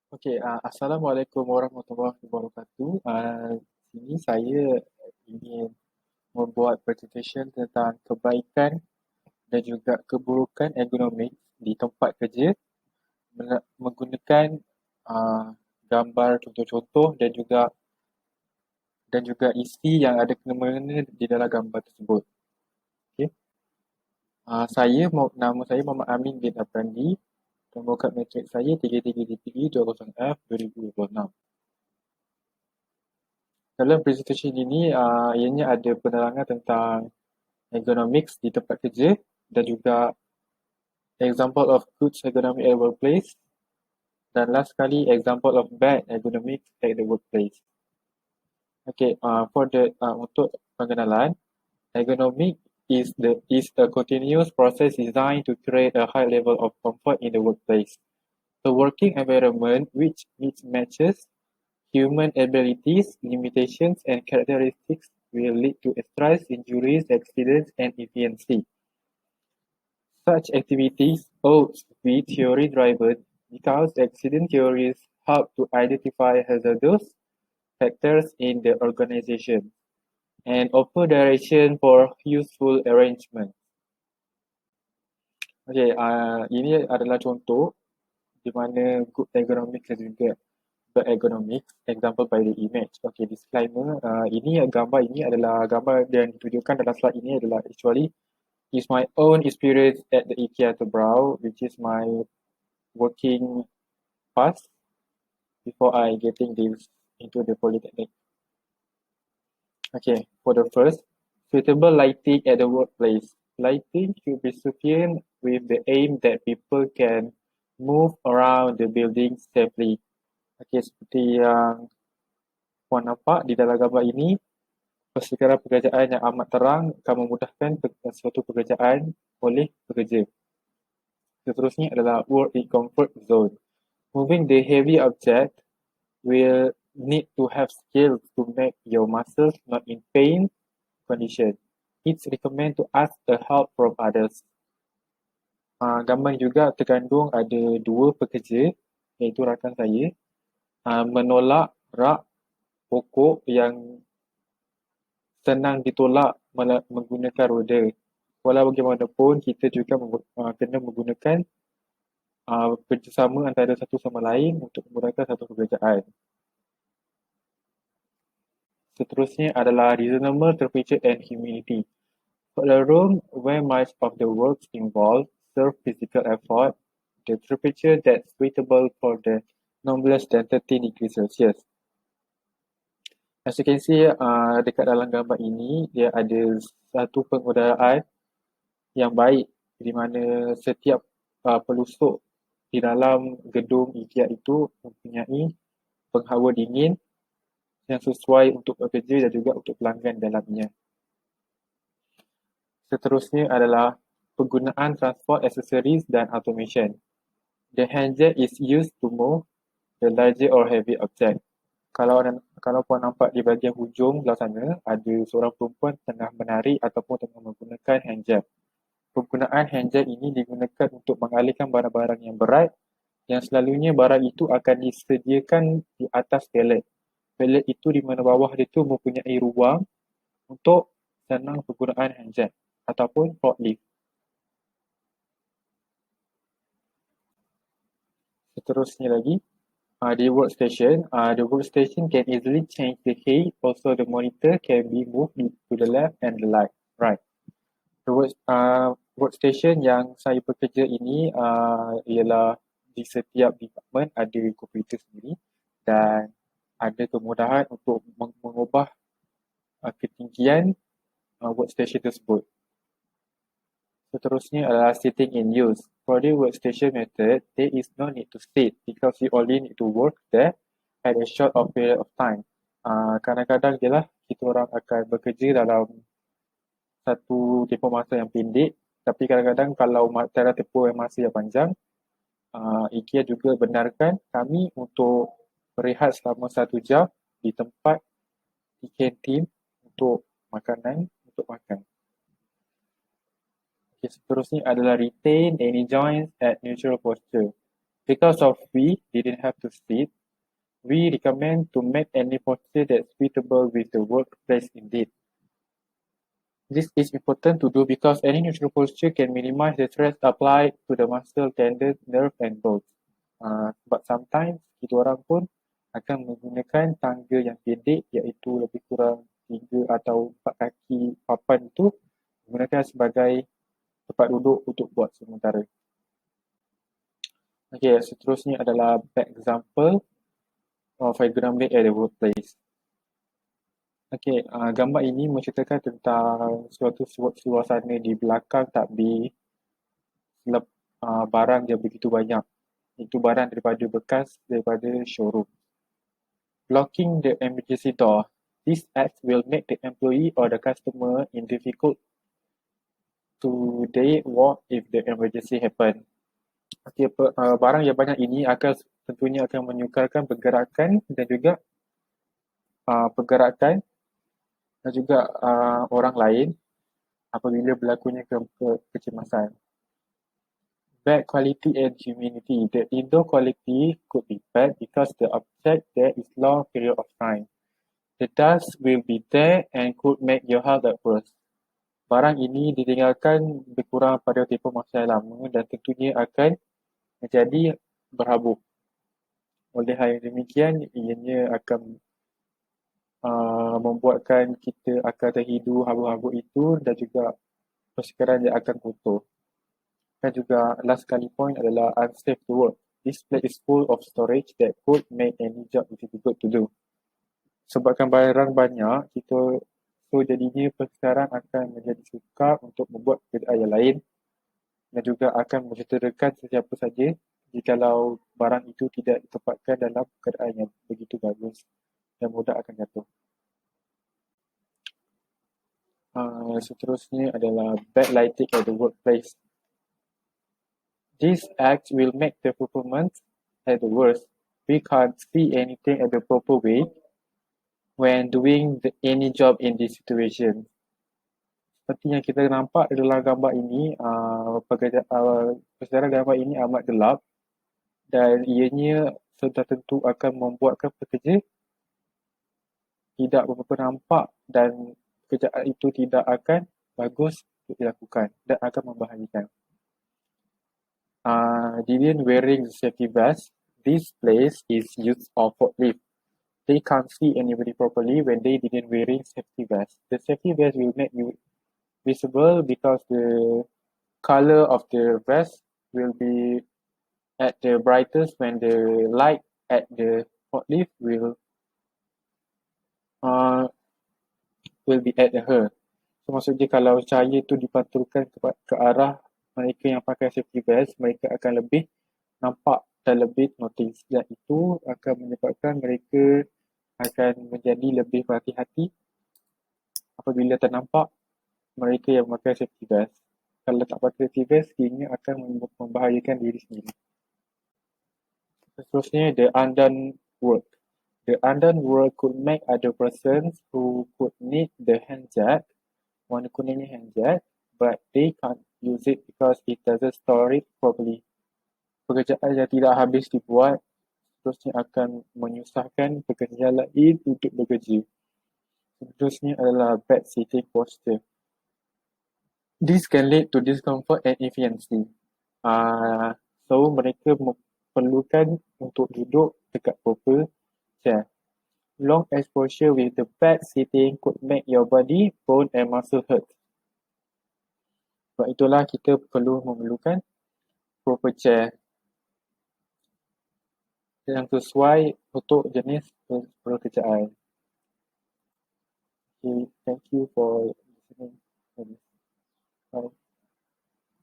Assalamualaikum warahmatullahi wabarakatuh. Sini saya ingin membuat presentation tentang kebaikan dan juga keburukan ergonomik di tempat kerja menggunakan uh, gambar contoh-contoh dan juga isi yang ada kena-mengena di dalam gambar tersebut. Okey. Nama saya Muhammad Amin bin Afandi. Pembukaan matrik saya 33D3 20F 2026. Dalam presentation ini, ianya ada penerangan tentang ergonomics di tempat kerja dan juga example of good ergonomic at workplace dan last sekali example of bad ergonomics at the workplace. Untuk pengenalan, ergonomic is a continuous process designed to create a high level of comfort in the workplace. A working environment which meets matches human abilities, limitations, and characteristics will lead to stress, injuries, accidents, and efficiency. Such activities ought to be theory-driven because accident theories help to identify hazardous factors in the organization and offer direction for useful arrangements. Ini adalah contoh di mana good ergonomics dan juga bad ergonomics, example by the image. Disclaimer, gambar ini adalah gambar yang ditunjukkan dalam slide ini adalah actually is my own experience at the IKEA Tebrau, which is my working past before I getting this into the polytechnic. For the first, suitable lighting at the workplace. Lighting should be sufficient with the aim that people can move around the building safely. Seperti yang puan nampak di dalam gambar ini, persekitaran pekerjaan yang amat terang akan memudahkan suatu pekerjaan oleh pekerja. Seterusnya adalah work in comfort zone. Moving the heavy object will need to have skills to make your muscles not in pain condition. It's recommend to ask the help from others. Gambar juga terkandung ada dua pekerja, iaitu rakan saya, menolak rak pokok yang senang ditolak menggunakan roda. Walau bagaimanapun, kita juga kena menggunakan kerjasama antara satu sama lain untuk memudahkan satu pekerjaan. Seterusnya adalah reasonable temperature and humidity. For a room where much of the works involved serve physical effort, the temperature that's suitable for the no less than 13 degrees Celsius. As you can see, dekat dalam gambar ini, dia ada satu pengudaraan yang baik di mana setiap pelusuk di dalam gedung IKEA itu mempunyai penghawa dingin yang sesuai untuk pekerja dan juga untuk pelanggan dalamnya. Seterusnya adalah penggunaan transport accessories dan automation. The handjack is used to move the larger or heavy object. Kalau puan nampak di bahagian hujung belah sana, ada seorang perempuan tengah menarik ataupun tengah menggunakan handjack. Penggunaan handjack ini digunakan untuk mengalihkan barang-barang yang berat yang selalunya barang itu akan disediakan di atas pallet. Pallet itu di mana bawah dia tu mempunyai ruang untuk senang penggunaan handjack ataupun forklift. Seterusnya lagi, the workstation can easily change the height. Also, the monitor can be moved to the left and the right. The workstation yang saya bekerja ini ialah di setiap department ada komputer sendiri dan ada kemudahan untuk mengubah ketinggian workstation tersebut. Seterusnya adalah sitting in use. For the workstation method, there is no need to sit because you only need to work there at a short of period of time. Kadang-kadang jelah kita orang akan bekerja dalam satu tempoh masa yang pendek, tapi kadang-kadang kalau cara tempoh yang masa yang panjang, IKEA juga benarkan kami untuk berehat selama 1 jam di tempat di kantin untuk makan. Seterusnya adalah retain any joints at neutral posture. Because of we didn't have to sit, we recommend to make any posture that's suitable with the workplace indeed. This is important to do because any neutral posture can minimize the stress applied to the muscle, tendon, nerve and bones. But sometimes kita orang pun akan menggunakan tangga yang pendek iaitu lebih kurang 3 atau 4 kaki papan itu menggunakan sebagai tempat duduk untuk buat sementara. Okay, seterusnya adalah back example of ergonomic at the workplace. Okay, gambar ini menceritakan tentang suatu suasana di belakang takbir barang yang begitu banyak. Itu barang daripada bekas daripada showroom. Blocking the emergency door. This act will make the employee or the customer in difficult to they walk if the emergency happen. Okay, barang yang banyak ini tentunya akan menyukarkan pergerakan dan juga orang lain apabila berlakunya kecemasan. Bad quality and humidity. The indoor quality could be bad because the object there is long period of time. The dust will be there and could make your health at worse. Barang ini ditinggalkan berkurang pada tempoh masa yang lama dan tentunya akan menjadi berhabuk. Oleh hal yang demikian, ianya akan membuatkan kita akan terhidu habuk-habuk itu dan juga persekitaran yang akan kotor. Dan juga last kali point adalah unsafe to work. This place is full of storage that could make any job difficult to do. Sebabkan barang banyak, jadinya persekitaran akan menjadi sukar untuk membuat pekerjaan yang lain dan juga akan mencederakan sesiapa saja jikalau barang itu tidak ditempatkan dalam keadaan yang begitu bagus dan mudah akan jatuh. Seterusnya adalah bad lighting at the workplace. This act will make the performance at the worst. We can't see anything at the proper way when doing any job in this situation. Seperti yang kita nampak dalam gambar ini, persekitaran gambar ini amat gelap dan ianya sudah tentu akan membuatkan pekerja tidak berapa nampak dan pekerjaan itu tidak akan bagus untuk dilakukan dan akan membahayakan. Didn't wearing the safety vest. This place is used for forklift. They can't see anybody properly when they didn't wearing safety vest. The safety vest will make you visible because the color of the vest will be at the brightest when the light at the forklift will be at her. So maksudnya kalau cahaya itu dipantulkan ke arah mereka yang pakai safety vest, mereka akan lebih nampak dan lebih notice. Dan itu akan menyebabkan mereka akan menjadi lebih berhati-hati apabila ternampak mereka yang memakai safety vest. Kalau tak pakai safety vest, ianya akan membahayakan diri sendiri. Seterusnya, the undone work. The undone work could make other persons who could need the hand jack, warna kuningnya hand jack, but they can't use it because it doesn't store it properly. Pekerjaan yang tidak habis dibuat seterusnya akan menyusahkan pekerja lain untuk bekerja. Seterusnya adalah bad sitting posture. This can lead to discomfort and inefficiency. So mereka perlukan untuk duduk dekat proper chair. Long exposure with the bad sitting could make your body, bone and muscle hurt. Sebab itulah kita perlu memerlukan proper chair yang sesuai untuk jenis pekerjaan. Okay, thank you for listening. Bye.